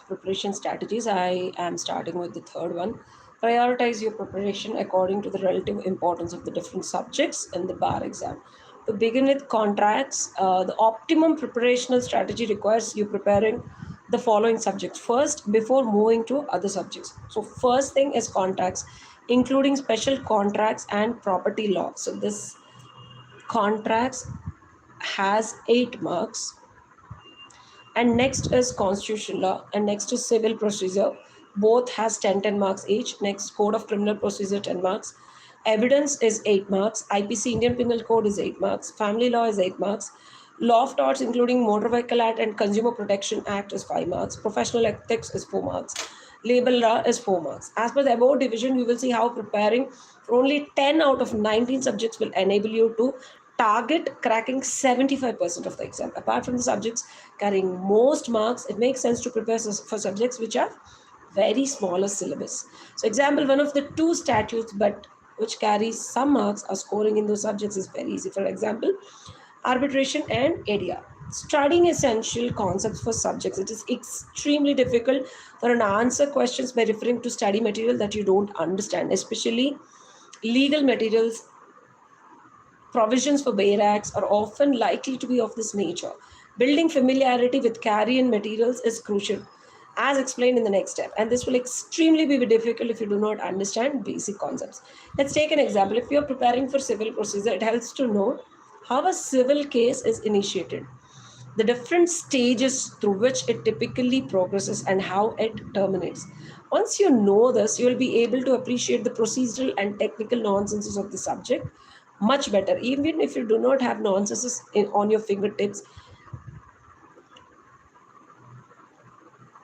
preparation strategies. I am starting with the third one. Prioritize your preparation according to the relative importance of the different subjects in the bar exam. To begin with, contracts. The optimum preparational strategy requires you preparing the following subjects first before moving to other subjects. So, first thing is contracts, including special contracts and property law. So, this contracts has 8 marks, and next is constitutional law, and next is civil procedure. Both has 10 marks each. Next, code of criminal procedure 10 marks. Evidence is 8 marks. IPC Indian Penal Code is 8 marks. Family law is 8 marks. Law of torts including Motor Vehicle Act and Consumer Protection Act is 5 marks. Professional ethics is 4 marks. Labor law is 4 marks. As per the above division, you will see how preparing for only 10 out of 19 subjects will enable you to target cracking 75% of the exam. Apart from the subjects carrying most marks, it makes sense to prepare for subjects which have very smaller syllabus. So example, one of the two statutes but which carries some marks are scoring in those subjects is very easy. For example, arbitration and ADR. Studying essential concepts for subjects. It is extremely difficult for an answer questions by referring to study material that you don't understand, especially legal materials. Provisions for barracks are often likely to be of this nature. Building familiarity with carry-in materials is crucial, as explained in the next step, and this will extremely be difficult if you do not understand basic concepts. Let's take an example. If you are preparing for civil procedure, it helps to know how a civil case is initiated, the different stages through which it typically progresses, and how it terminates. Once you know this, you will be able to appreciate the procedural and technical nonsenses of the subject much better. Even if you do not have nonsenses on your fingertips,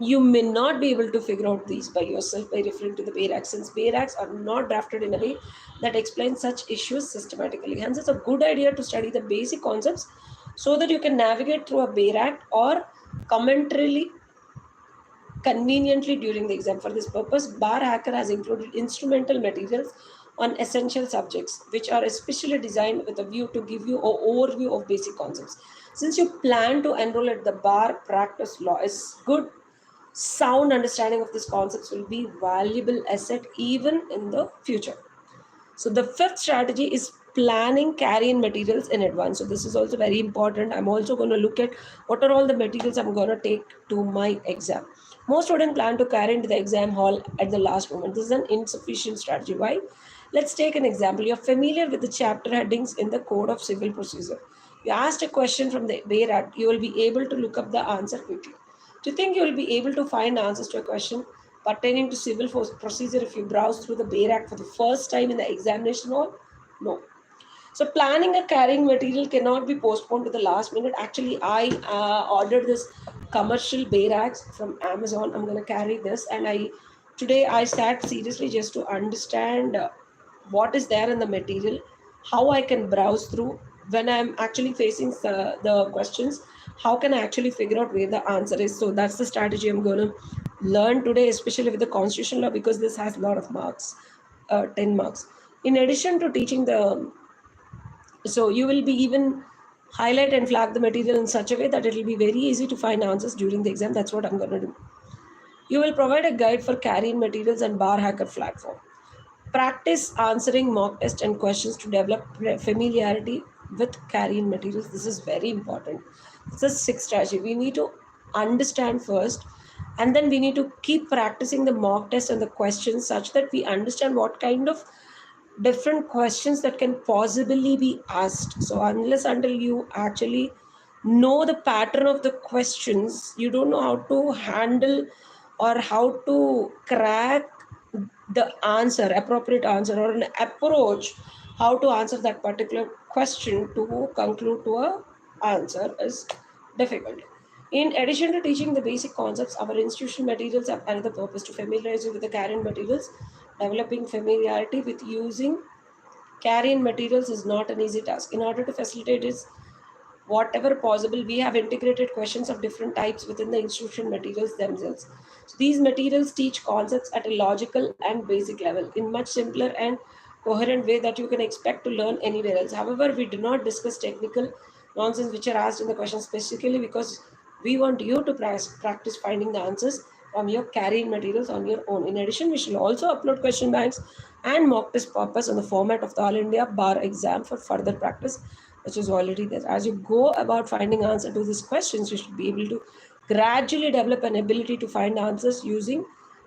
you may not be able to figure out these by yourself by referring to the barracks, since barracks are not drafted in a way that explains such issues systematically. Hence, it's a good idea to study the basic concepts so that you can navigate through a barrack or commentarily conveniently during the exam. For this purpose, Bar Hacker has included instrumental materials on essential subjects, which are especially designed with a view to give you an overview of basic concepts. Since you plan to enroll at the bar, practice law is good. Sound understanding of these concepts will be valuable asset even in the future. So the fifth strategy is planning carry-in materials in advance. So this is also very important. I'm also going to look at what are all the materials I'm going to take to my exam. Most students plan to carry into the exam hall at the last moment. This is an insufficient strategy. Why? Let's take an example. You're familiar with the chapter headings in the Code of Civil Procedure. You asked a question from the Bayer Act, you will be able to look up the answer quickly. Do you think you will be able to find answers to a question pertaining to civil procedure if you browse through the Bayer Act for the first time in the examination hall? No. So planning a carrying material cannot be postponed to the last minute. Actually, I ordered this commercial Bayer Acts from Amazon. I'm going to carry this, and today I sat seriously just to understand what is there in the material, how I can browse through when I'm actually facing the questions, how can I actually figure out where the answer is. So that's the strategy I'm going to learn today, especially with the constitutional law, because this has a lot of marks, 10 marks. In addition to teaching so you will be even highlight and flag the material in such a way that it will be very easy to find answers during the exam. That's what I'm going to do. You will provide a guide for carrying materials and bar hacker platform. Practice answering mock test and questions to develop familiarity with carrying materials. This is very important. It's a sixth strategy. We need to understand first, and then we need to keep practicing the mock test and the questions such that we understand what kind of different questions that can possibly be asked. So unless until you actually know the pattern of the questions, you don't know how to handle or how to crack the answer, appropriate answer, or an approach how to answer that particular question to conclude to a answer is difficult. In addition to teaching the basic concepts, our institutional materials have another purpose: to familiarize you with the carrying materials. Developing familiarity with using carrying materials is not an easy task. In order to facilitate this, whatever possible, we have integrated questions of different types within the institutional materials themselves. So these materials teach concepts at a logical and basic level in much simpler and coherent way that you can expect to learn anywhere else. However, we do not discuss technical nonsense which are asked in the question specifically because We want you to practice finding the answers from your carrying materials on your own. In addition, we shall also upload question banks and mock test purpose on the format of the All India Bar exam for further practice, which is already there. As you go about finding answer to these questions, you should be able to gradually develop an ability to find answers using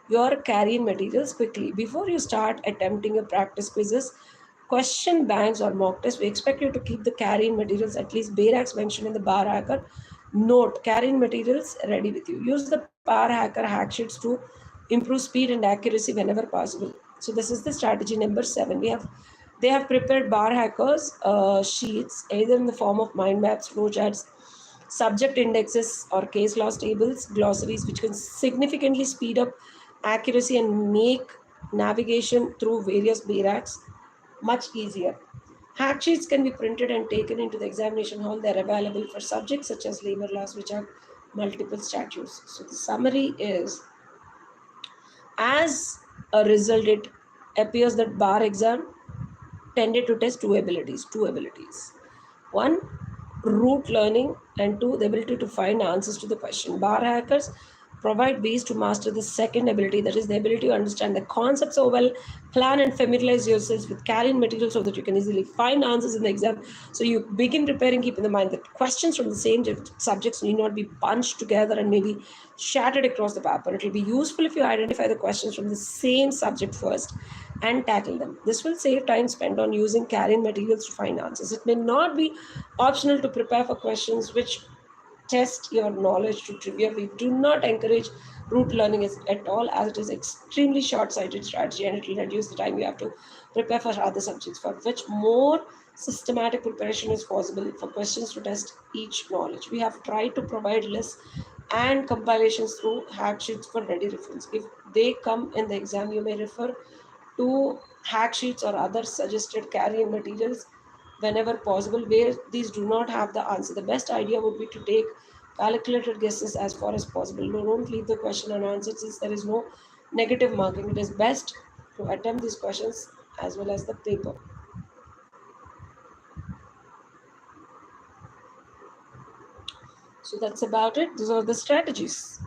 your carrying materials quickly. Before you start attempting your practice quizzes, question banks or mock tests, we expect you to keep the carrying materials, at least bare mentioned in the bar hacker note, carrying materials ready with you. Use the bar hacker hack sheets to improve speed and accuracy whenever possible. So this is the strategy number 7. They have prepared bar hackers sheets either in the form of mind maps, flowcharts, subject indexes, or case loss tables, glossaries, which can significantly speed up accuracy and make navigation through various BRACs much easier. Hack sheets can be printed and taken into the examination hall. They're available for subjects such as labor laws, which have multiple statutes. So the summary is, as a result, it appears that bar exam tended to test two abilities. One, rote learning, and two, the ability to find answers to the question. Bar hackers provide ways to master the second ability, that is the ability to understand the concepts so well, plan and familiarize yourselves with carrying material so that you can easily find answers in the exam. So you begin preparing, keep in mind that questions from the same subjects need not be bunched together and maybe shattered across the paper. It will be useful if you identify the questions from the same subject first and tackle them. This will save time spent on using carrying materials to find answers. It may not be optional to prepare for questions which test your knowledge to trivia. We do not encourage rote learning at all, as it is extremely short-sighted strategy and it will reduce the time you have to prepare for other subjects, for which more systematic preparation is possible for questions to test each knowledge. We have tried to provide lists and compilations through hack sheets for ready reference. If they come in the exam, you may refer to hack sheets or other suggested carrying materials whenever possible. Where these do not have the answer, the best idea would be to take calculated guesses as far as possible. No, don't leave the question unanswered since there is no negative marking. It is best to attempt these questions as well as the paper. So that's about it. Those are the strategies.